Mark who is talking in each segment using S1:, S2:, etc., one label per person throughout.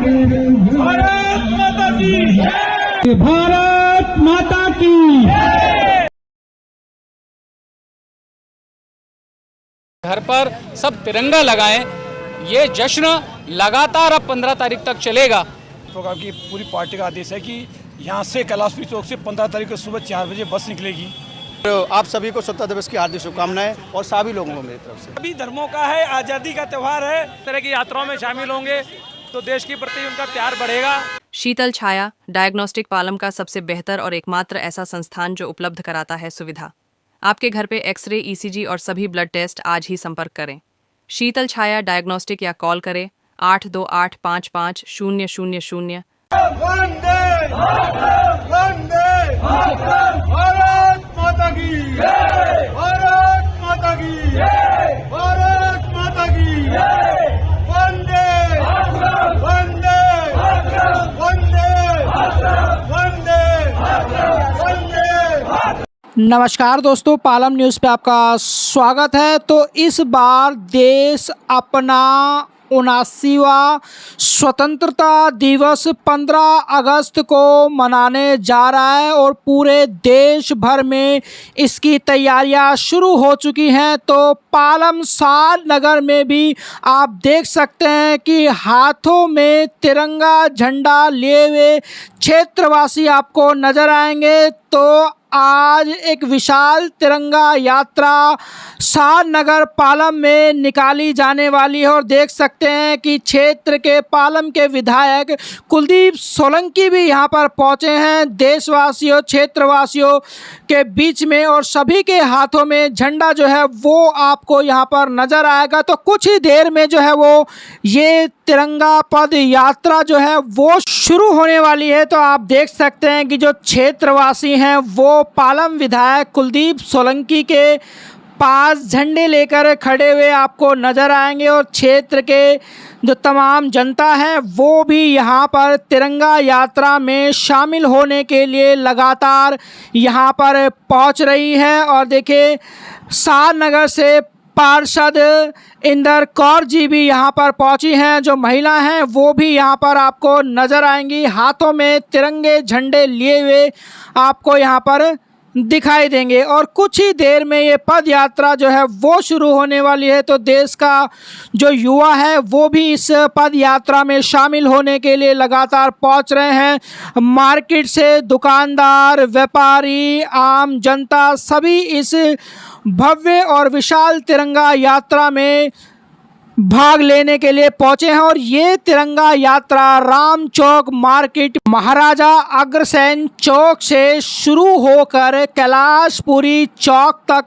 S1: भारत माता की,
S2: भारत माता की।
S3: घर पर सब तिरंगा लगाएं। ये जश्न लगातार अब 15 तारीख तक चलेगा।
S4: प्रोग्राम की पूरी पार्टी का आदेश है कि यहाँ से कैलाशपुरी चौक से 15 तारीख को सुबह 4 बजे बस निकलेगी।
S5: तो आप सभी को स्वतंत्रता दिवस की हार्दिक शुभकामनाएं और सभी लोगों को मेरी तरफ से।
S4: सभी धर्मों का है, आज़ादी का त्यौहार है।
S6: इस तरह की यात्राओं में शामिल होंगे तो देश के प्रति उनका प्यार बढ़ेगा।
S7: शीतल छाया डायग्नोस्टिक पालम का सबसे बेहतर और एकमात्र ऐसा संस्थान जो उपलब्ध कराता है सुविधा। आपके घर पे एक्सरे, ईसीजी और सभी ब्लड टेस्ट आज ही संपर्क करें। शीतल छाया डायग्नोस्टिक या कॉल करें 82855000।
S1: वंदे वंदे भारत माता की, भारत माता की, भारत माता की, वंदे वंदे वंदे वंदे वंदे।
S2: नमस्कार दोस्तों, पालम न्यूज़ पे आपका स्वागत है। तो इस बार देश अपना 79वां स्वतंत्रता दिवस 15 अगस्त को मनाने जा रहा है और पूरे देश भर में इसकी तैयारियां शुरू हो चुकी हैं। तो पालम साल नगर में भी आप देख सकते हैं कि हाथों में तिरंगा झंडा लिए हुए क्षेत्रवासी आपको नजर आएंगे। तो आज एक विशाल तिरंगा यात्रा साल नगर पालम में निकाली जाने वाली है और देख सकते हैं कि क्षेत्र के पालम के विधायक कुलदीप सोलंकी भी यहां पर पहुंचे हैं देशवासियों, क्षेत्रवासियों के बीच में, और सभी के हाथों में झंडा जो है वो आपको यहां पर नज़र आएगा। तो कुछ ही देर में जो है वो ये तिरंगा पद यात्रा जो है वो शुरू होने वाली है। तो आप देख सकते हैं कि जो क्षेत्रवासी हैं वो पालम विधायक कुलदीप सोलंकी के पास झंडे लेकर खड़े हुए आपको नजर आएंगे और क्षेत्र के जो तमाम जनता है वो भी यहाँ पर तिरंगा यात्रा में शामिल होने के लिए लगातार यहाँ पर पहुँच रही है। और देखिए, साल नगर से पार्षद इंदर कौर जी भी यहाँ पर पहुँची हैं। जो महिला हैं वो भी यहाँ पर आपको नज़र आएंगी, हाथों में तिरंगे झंडे लिए हुए आपको यहाँ पर दिखाई देंगे। और कुछ ही देर में ये पद यात्रा जो है वो शुरू होने वाली है। तो देश का जो युवा है वो भी इस पद यात्रा में शामिल होने के लिए लगातार पहुंच रहे हैं। मार्केट से दुकानदार, व्यापारी, आम जनता सभी इस भव्य और विशाल तिरंगा यात्रा में भाग लेने के लिए पहुंचे हैं। और ये तिरंगा यात्रा राम चौक मार्केट, महाराजा अग्रसेन चौक से शुरू होकर कैलाशपुरी चौक तक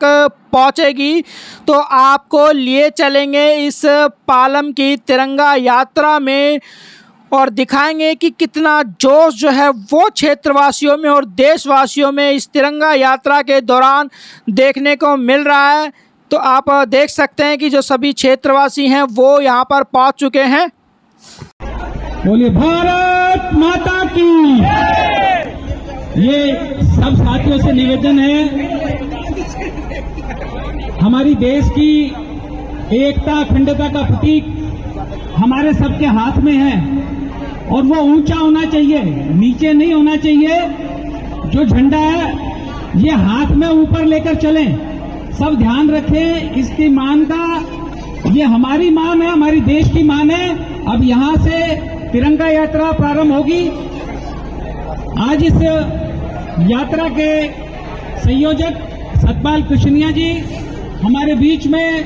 S2: पहुंचेगी। तो आपको लिए चलेंगे इस पालम की तिरंगा यात्रा में और दिखाएंगे कि कितना जोश जो है वो क्षेत्रवासियों में और देशवासियों में इस तिरंगा यात्रा के दौरान देखने को मिल रहा है। तो आप देख सकते हैं कि जो सभी क्षेत्रवासी हैं वो यहाँ पर पहुँच चुके हैं।
S8: बोलिए भारत माता की। ये सब साथियों से निवेदन है, हमारी देश की एकता, अखंडता का प्रतीक हमारे सबके हाथ में है और वो ऊंचा होना चाहिए, नीचे नहीं होना चाहिए। जो झंडा है ये हाथ में ऊपर लेकर चलें। सब ध्यान रखें इसकी मान का। ये हमारी मान है, हमारी देश की मान है। अब यहाँ से तिरंगा यात्रा प्रारंभ होगी। आज इस यात्रा के संयोजक सतपाल कृष्णिया जी हमारे बीच में,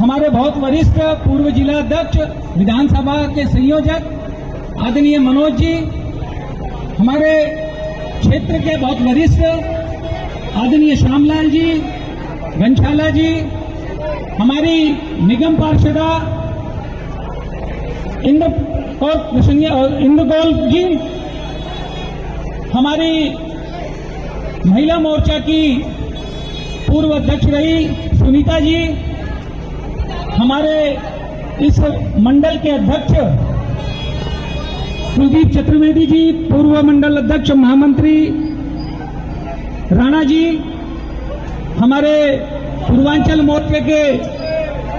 S8: हमारे बहुत वरिष्ठ पूर्व जिला अध्यक्ष, विधानसभा के संयोजक आदरणीय मनोज जी, हमारे क्षेत्र के बहुत वरिष्ठ आदरणीय श्यामलाल जी, घनशाला जी, हमारी निगम पार्षदा इंद्रकौल जी, हमारी महिला मोर्चा की पूर्व अध्यक्ष रही सुनीता जी, हमारे इस मंडल के अध्यक्ष कुलदीप चतुर्वेदी जी, पूर्व मंडल अध्यक्ष महामंत्री राणा जी, हमारे पूर्वांचल मोर्चे के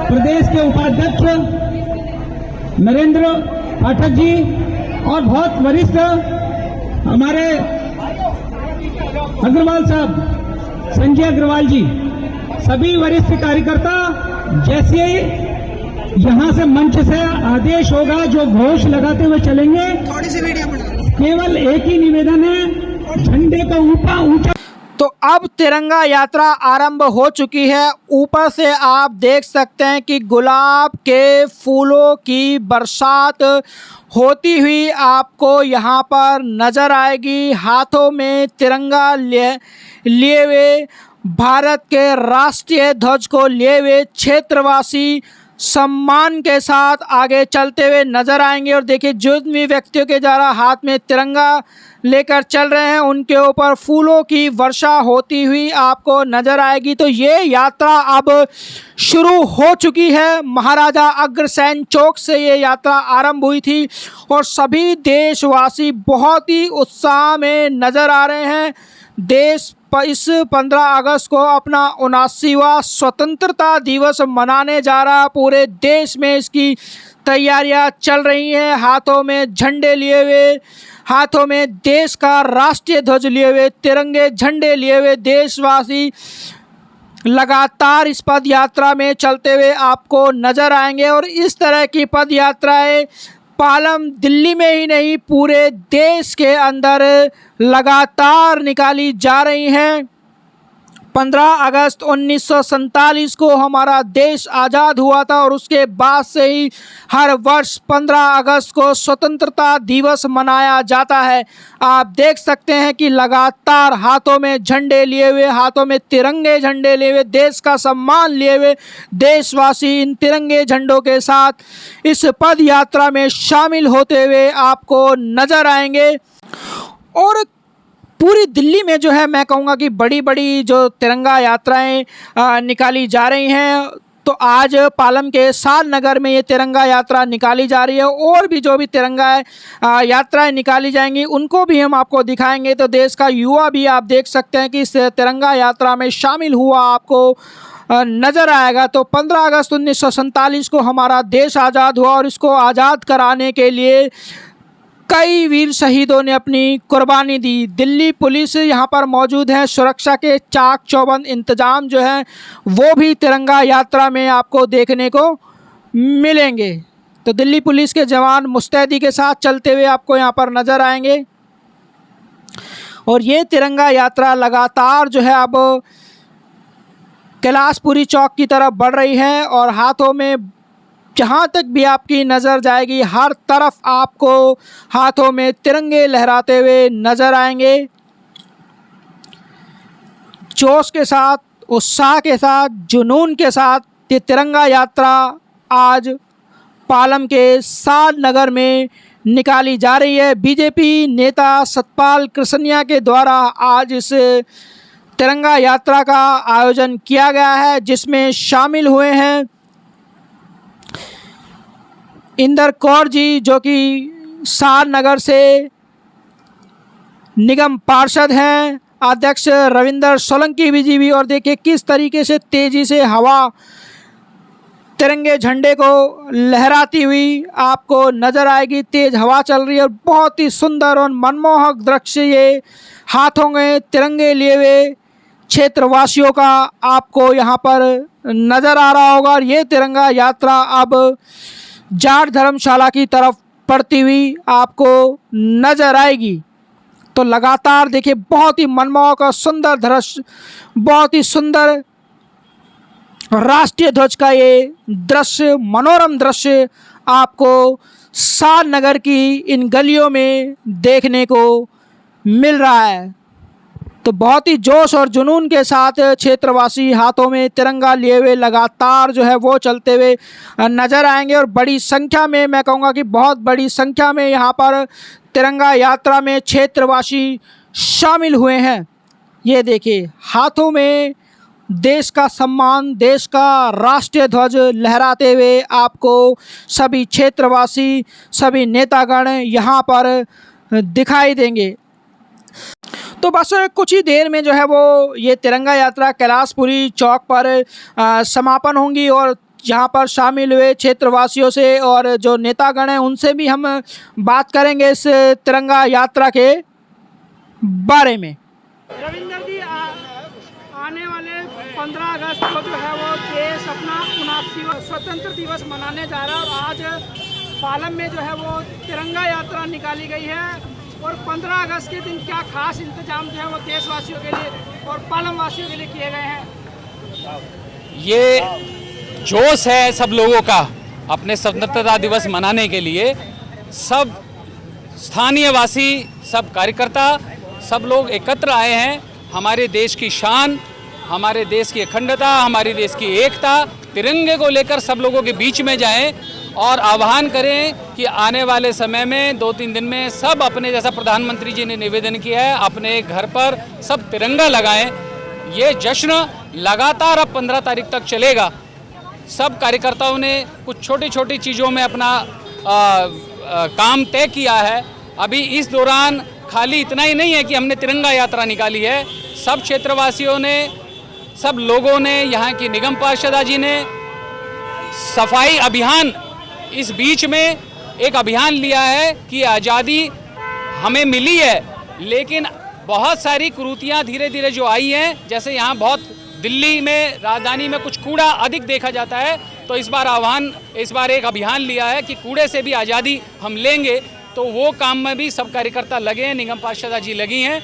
S8: प्रदेश के उपाध्यक्ष नरेंद्र पाठक जी और बहुत वरिष्ठ हमारे अग्रवाल साहब, संजय अग्रवाल जी, सभी वरिष्ठ कार्यकर्ता, जैसे यहां से मंच से आदेश होगा जो घोष लगाते हुए चलेंगे। केवल एक ही निवेदन है, झंडे को ऊंचा
S2: तो अब तिरंगा यात्रा आरंभ हो चुकी है। ऊपर से आप देख सकते हैं कि गुलाब के फूलों की बरसात होती हुई आपको यहाँ पर नज़र आएगी। हाथों में तिरंगा लिए हुए, भारत के राष्ट्रीय ध्वज को लिए हुए क्षेत्रवासी सम्मान के साथ आगे चलते हुए नजर आएंगे। और देखिए, जो भी व्यक्तियों के द्वारा हाथ में तिरंगा लेकर चल रहे हैं उनके ऊपर फूलों की वर्षा होती हुई आपको नजर आएगी। तो ये यात्रा अब शुरू हो चुकी है। महाराजा अग्रसेन चौक से ये यात्रा आरंभ हुई थी और सभी देशवासी बहुत ही उत्साह में नजर आ रहे हैं। देश इस 15 अगस्त को अपना 79वां स्वतंत्रता दिवस मनाने जा रहा। पूरे देश में इसकी तैयारियां चल रही हैं। हाथों में झंडे लिए हुए, हाथों में देश का राष्ट्रीय ध्वज लिए हुए, तिरंगे झंडे लिए हुए देशवासी लगातार इस पद यात्रा में चलते हुए आपको नजर आएंगे। और इस तरह की पद यात्राएं पालम दिल्ली में ही नहीं, पूरे देश के अंदर लगातार निकाली जा रही हैं। 15 अगस्त 1947 को हमारा देश आज़ाद हुआ था और उसके बाद से ही हर वर्ष 15 अगस्त को स्वतंत्रता दिवस मनाया जाता है। आप देख सकते हैं कि लगातार हाथों में झंडे लिए हुए, हाथों में तिरंगे झंडे लिए हुए, देश का सम्मान लिए हुए देशवासी इन तिरंगे झंडों के साथ इस पद यात्रा में शामिल होते हुए आपको नज़र आएंगे। और पूरी दिल्ली में जो है, मैं कहूँगा कि बड़ी बड़ी जो तिरंगा यात्राएं निकाली जा रही हैं। तो आज पालम के साल नगर में ये तिरंगा यात्रा निकाली जा रही है और भी जो भी तिरंगा यात्राएं निकाली जाएंगी उनको भी हम आपको दिखाएंगे। तो देश का युवा भी आप देख सकते हैं कि इस तिरंगा यात्रा में शामिल हुआ आपको नज़र आएगा। तो 15 अगस्त 1947 को हमारा देश आज़ाद हुआ और इसको आज़ाद कराने के लिए कई वीर शहीदों ने अपनी कुर्बानी दी। दिल्ली पुलिस यहाँ पर मौजूद है, सुरक्षा के चाक चौबंद इंतजाम जो हैं वो भी तिरंगा यात्रा में आपको देखने को मिलेंगे। तो दिल्ली पुलिस के जवान मुस्तैदी के साथ चलते हुए आपको यहाँ पर नज़र आएंगे। और ये तिरंगा यात्रा लगातार जो है अब कैलाशपुरी चौक की तरफ बढ़ रही है और हाथों में जहाँ तक भी आपकी नज़र जाएगी हर तरफ आपको हाथों में तिरंगे लहराते हुए नज़र आएंगे। जोश के साथ, उत्साह के साथ, जुनून के साथ ये तिरंगा यात्रा आज पालम के साल नगर में निकाली जा रही है। बीजेपी नेता सतपाल कृष्णिया के द्वारा आज इस तिरंगा यात्रा का आयोजन किया गया है, जिसमें शामिल हुए हैं इंदर कौर जी जो कि साल नगर से निगम पार्षद हैं, अध्यक्ष रविंदर सोलंकी जी भी। और देखिए किस तरीके से तेज़ी से हवा तिरंगे झंडे को लहराती हुई आपको नज़र आएगी। तेज़ हवा चल रही है और बहुत ही सुंदर और मनमोहक दृश्य ये हाथों में तिरंगे लिए हुए क्षेत्रवासियों का आपको यहाँ पर नज़र आ रहा होगा। और ये तिरंगा यात्रा अब जाट धर्मशाला की तरफ बढ़ती हुई आपको नज़र आएगी। तो लगातार देखिए बहुत ही मनमोहक और सुंदर दृश्य, बहुत ही सुंदर राष्ट्रीय ध्वज का ये दृश्य, मनोरम दृश्य आपको साल नगर की इन गलियों में देखने को मिल रहा है। तो बहुत ही जोश और जुनून के साथ क्षेत्रवासी हाथों में तिरंगा लिए हुए लगातार जो है वो चलते हुए नज़र आएंगे। और बड़ी संख्या में, मैं कहूँगा कि बहुत बड़ी संख्या में यहाँ पर तिरंगा यात्रा में क्षेत्रवासी शामिल हुए हैं। ये देखिए हाथों में देश का सम्मान, देश का राष्ट्रीय ध्वज लहराते हुए आपको सभी क्षेत्रवासी, सभी नेतागण यहाँ पर दिखाई देंगे। तो बस कुछ ही देर में जो है वो ये तिरंगा यात्रा कैलाशपुरी चौक पर समापन होंगी और जहां पर शामिल हुए क्षेत्रवासियों से और जो नेतागण हैं उनसे भी हम बात करेंगे इस तिरंगा यात्रा के बारे में।
S9: रविंदर जी, आने वाले 15 अगस्त को जो है वो देश अपना 79वां स्वतंत्र दिवस मनाने जा रहा है और आज पालम में जो है वो तिरंगा यात्रा निकाली गई है। और 15 अगस्त के दिन क्या खास इंतजाम जो है वो देशवासियों के लिए और पालम वासियों के लिए किए गए हैं?
S3: ये जोश है सब लोगों का अपने स्वतंत्रता दिवस मनाने के लिए। सब स्थानीय वासी, सब कार्यकर्ता, सब लोग एकत्र आए हैं। हमारे देश की शान, हमारे देश की अखंडता, हमारे देश की एकता, तिरंगे को लेकर सब लोगों के बीच में जाएं और आह्वान करें कि आने वाले समय में 2-3 दिन में सब अपने, जैसा प्रधानमंत्री जी ने निवेदन किया है, अपने घर पर सब तिरंगा लगाएं। ये जश्न लगातार अब 15 तारीख तक चलेगा। सब कार्यकर्ताओं ने कुछ छोटी छोटी चीज़ों में अपना काम तय किया है। अभी इस दौरान खाली इतना ही नहीं है कि हमने तिरंगा यात्रा निकाली है, सब क्षेत्रवासियों ने, सब लोगों ने, यहाँ की निगम पार्षदा जी ने सफाई अभियान, इस बीच में एक अभियान लिया है कि आज़ादी हमें मिली है लेकिन बहुत सारी कुरीतियाँ धीरे धीरे जो आई हैं, जैसे यहाँ बहुत दिल्ली में, राजधानी में कुछ कूड़ा अधिक देखा जाता है, तो इस बार एक अभियान लिया है कि कूड़े से भी आज़ादी हम लेंगे। तो वो काम में भी सब कार्यकर्ता लगे हैं, निगम पार्षदा जी लगी हैं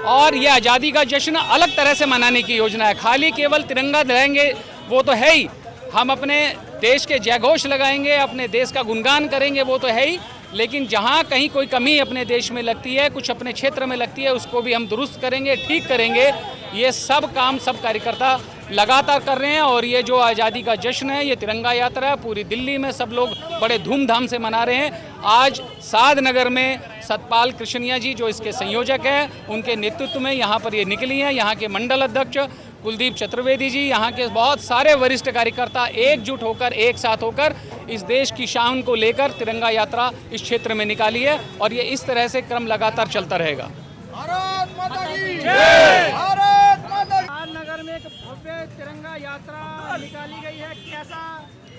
S3: और ये आज़ादी का जश्न अलग तरह से मनाने की योजना है। खाली केवल तिरंगा लहराएंगे वो तो है ही, हम अपने देश के जयघोष लगाएंगे, अपने देश का गुणगान करेंगे वो तो है ही, लेकिन जहाँ कहीं कोई कमी अपने देश में लगती है, कुछ अपने क्षेत्र में लगती है, उसको भी हम दुरुस्त करेंगे, ठीक करेंगे। ये सब काम सब कार्यकर्ता लगातार कर रहे हैं और ये जो आज़ादी का जश्न है, ये तिरंगा यात्रा है, पूरी दिल्ली में सब लोग बड़े धूमधाम से मना रहे हैं। आज साधनगर में सतपाल कृष्णिया जी जो इसके संयोजक हैं, उनके नेतृत्व में यहाँ पर ये निकली हैं। यहाँ के मंडल अध्यक्ष कुलदीप चतुर्वेदी जी, यहाँ के बहुत सारे वरिष्ठ कार्यकर्ता एकजुट होकर, एक साथ होकर इस देश की शान को लेकर तिरंगा यात्रा इस क्षेत्र में निकाली है और ये इस तरह से क्रम लगातार चलता रहेगा।
S1: भारत माता की जय, भारत माता की।
S9: नगर में एक भव्य तिरंगा यात्रा निकाली गई है, कैसा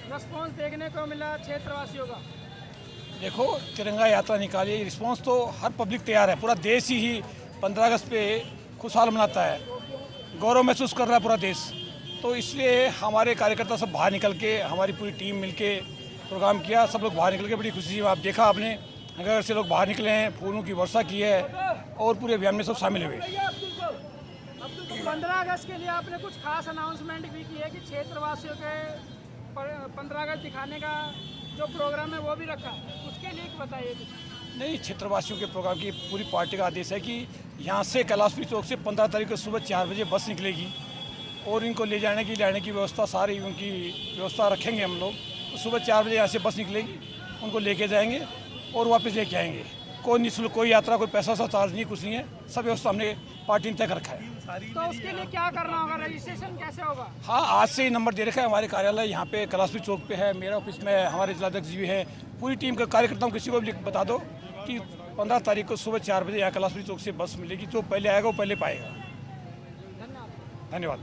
S9: रिस्पॉन्स देखने को मिला क्षेत्रवासियों का?
S4: देखो, तिरंगा यात्रा निकाली, रिस्पांस तो हर पब्लिक तैयार है। पूरा देश ही 15 अगस्त पे खुशहाल मनाता है, गौरव महसूस कर रहा है पूरा देश। तो इसलिए हमारे कार्यकर्ता सब बाहर निकल के, हमारी पूरी टीम मिलके प्रोग्राम किया। सब लोग बाहर निकल के बड़ी खुशी हुई। आप देखा आपने, अगर से लोग बाहर निकले हैं, फूलों की वर्षा की है और पूरे अभियान में सब शामिल हुए।
S9: 15 अगस्त के लिए आपने कुछ खास अनाउंसमेंट भी की है कि क्षेत्रवासियों के 15 अगस्त दिखाने का जो प्रोग्राम है वो भी रखा, उसके लिए बताइए कुछ।
S4: नहीं, क्षेत्रवासियों के प्रोग्राम की पूरी पार्टी का आदेश है कि यहाँ से कैलाशपुरी चौक से 15 तारीख को सुबह 4 बजे बस निकलेगी और इनको ले जाने की, लाने की व्यवस्था, सारी उनकी व्यवस्था रखेंगे हम लोग। तो सुबह 4 बजे यहाँ से बस निकलेगी, उनको लेके जाएंगे और वापस लेके आएंगे। कोई निःशुल्क, कोई यात्रा, कोई पैसा सा चार्ज नहीं, कुछ नहीं है। सब व्यवस्था हमने पार्टी ने तय कर रखा है।
S9: तो उसके लिए क्या करना होगा, रजिस्ट्रेशन कैसे होगा?
S4: हाँ, आज से ही नंबर दे रखा है। हमारे कार्यालय यहाँ पे कैलाशपुरी चौक पे है, मेरा ऑफिस में है, हमारे जिलाध्यक्ष जी भी है, पूरी टीम के कार्यकर्ताओं, किसी को भी बता दो कि 15 तारीख को सुबह 4 बजे यहाँ कैलाशपुरी चौक से बस मिलेगी। जो पहले आएगा वो पहले पाएगा। धन्यवाद।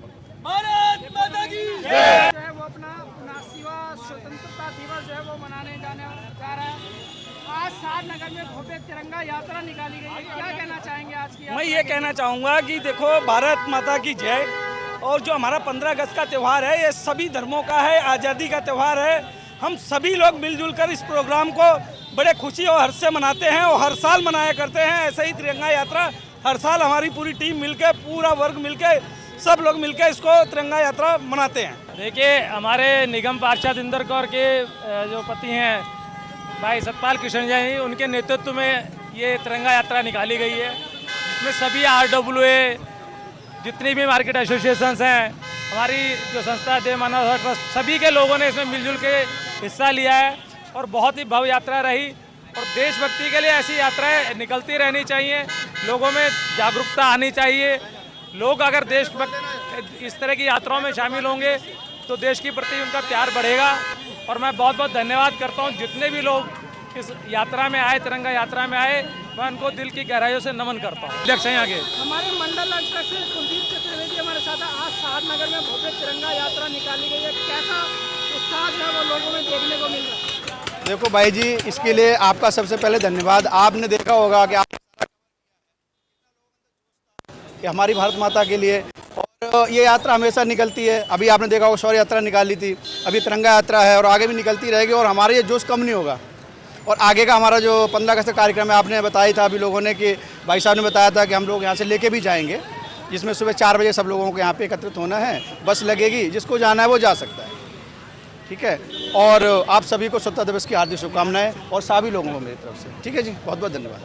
S1: भारत माता की
S9: जो है वो अपना 79वां स्वतंत्रता दिवस जो है वो मनाने जाने जा रहा है। आज साधनगर में भव्य तिरंगा यात्रा निकाली गई है, क्या कहना चाहेंगे आज की?
S6: मैं ये कहना चाहूँगा कि देखो, भारत माता की जय। और जो हमारा 15 अगस्त का त्यौहार है, ये सभी धर्मों का है, आज़ादी का त्यौहार है। हम सभी लोग मिलजुल कर इस प्रोग्राम को बड़े खुशी और हर्ष से मनाते हैं और हर साल मनाया करते हैं। ऐसे ही तिरंगा यात्रा हर साल हमारी पूरी टीम मिलके, पूरा वर्ग मिलके, सब लोग मिलके इसको तिरंगा यात्रा मनाते हैं। देखिए, हमारे निगम पार्षद इंदर कौर के जो पति हैं भाई सतपाल कृष्णिया जी, उनके नेतृत्व में ये तिरंगा यात्रा निकाली गई है, जिसमें सभी RWA, जितनी भी मार्केट एसोसिएशंस हैं, हमारी जो संस्था देव मानव ट्रस्ट, सभी के लोगों ने इसमें मिलजुल के हिस्सा लिया है और बहुत ही भव्य यात्रा रही। और देशभक्ति के लिए ऐसी यात्राएं निकलती रहनी चाहिए, लोगों में जागरूकता आनी चाहिए। लोग अगर देशभक्त इस तरह की यात्राओं में शामिल होंगे तो देश के प्रति उनका प्यार बढ़ेगा। और मैं बहुत बहुत धन्यवाद करता हूँ जितने भी लोग इस यात्रा में आए, तिरंगा यात्रा में आए, मैं उनको दिल की गहराइयों से नमन करता हूँ। अध्यक्ष हैं आगे
S9: हमारे मंडल अध्यक्ष कुलदीप चतुर्वेदी हमारे साथ। आज साधनगर में भव्य तिरंगा यात्रा निकाली गई है, कैसा उत्साह जो है वो लोगों में देखने को मिल रहा है?
S5: देखो भाई जी, इसके लिए आपका सबसे पहले धन्यवाद। आपने देखा होगा कि हमारी भारत माता के लिए, और ये यात्रा हमेशा निकलती है। अभी आपने देखा होगा शौर्य यात्रा निकाली थी, अभी तिरंगा यात्रा है और आगे भी निकलती रहेगी, और हमारा ये जोश कम नहीं होगा। और आगे का हमारा जो 15 अगस्त का कार्यक्रम है, आपने बताया था अभी लोगों ने कि भाई साहब ने बताया था कि हम लोग यहाँ से लेके भी जाएंगे, जिसमें सुबह 4 बजे सब लोगों को यहाँ पे एकत्रित होना है। बस लगेगी, जिसको जाना है वो जा सकता है, ठीक है। और आप सभी को स्वतंत्रता दिवस की हार्दिक शुभकामनाएं और सभी लोगों को मेरी तरफ से, ठीक है जी। बहुत बहुत धन्यवाद।